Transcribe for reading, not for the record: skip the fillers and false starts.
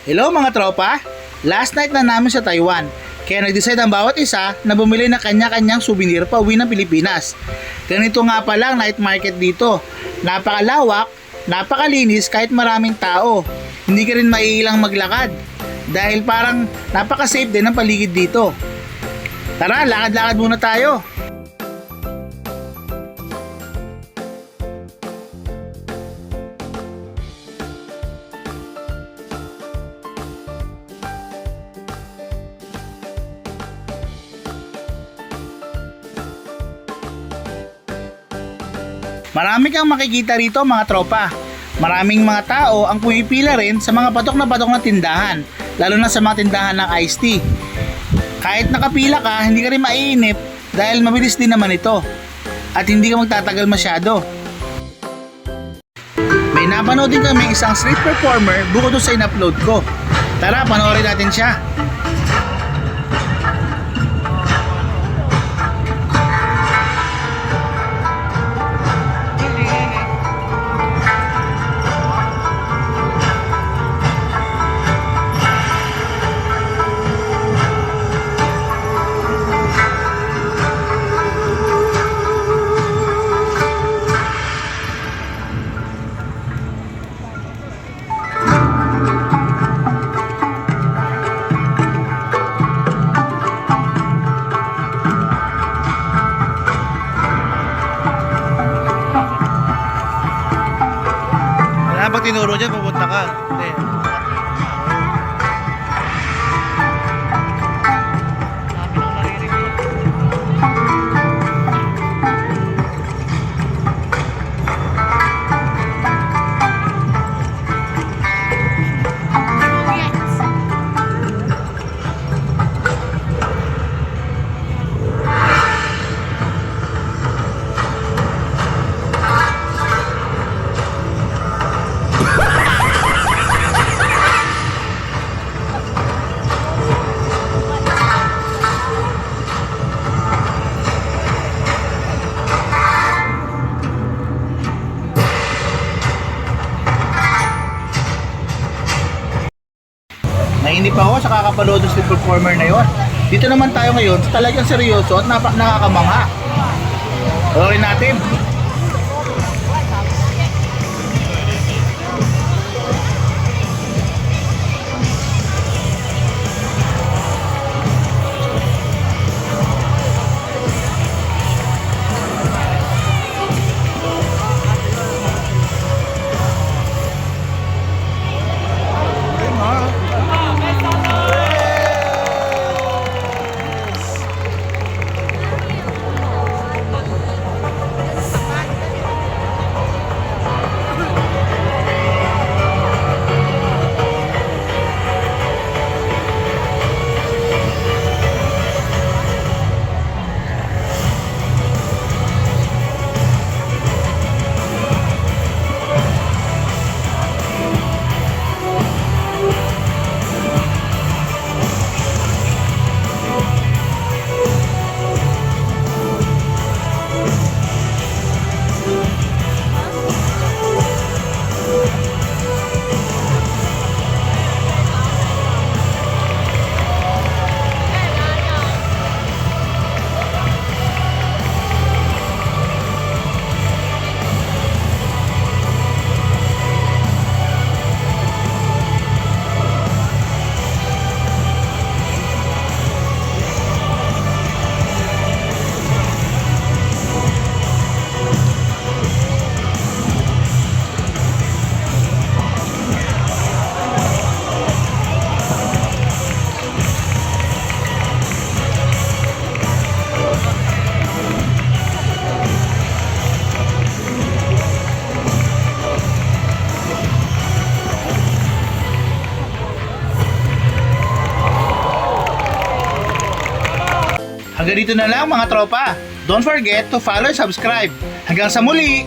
Hello mga tropa! Last night na namin sa Taiwan, kaya nag-decide ang bawat isa na bumili ng kanya-kanyang souvenir pa uwi ng Pilipinas. Ganito nga pala ang night market dito. Napakalawak, napakalinis kahit maraming tao. Hindi ka rin maiilang maglakad dahil parang napaka-safe din ang paligid dito. Tara, lakad-lakad muna tayo. Marami kang makikita rito mga tropa. Maraming mga tao ang pumipila rin sa mga patok na tindahan, lalo na sa mga tindahan ng iced tea. Kahit nakapila ka, hindi ka rin maiinip dahil mabilis din naman ito at hindi ka magtatagal masyado. May napanood din kami isang street performer bukod doon sa in-upload ko. Tara, panoorin natin siya. Pag tinuro dyan, pupunta ka. Hindi. Nainip ako sa kakapanood ng street performer na yon. Dito naman tayo ngayon sa talagang seryoso at nakakamangha. Panoorin natin. Hanggang dito na lang mga tropa. Don't forget to follow and subscribe. Hanggang sa muli!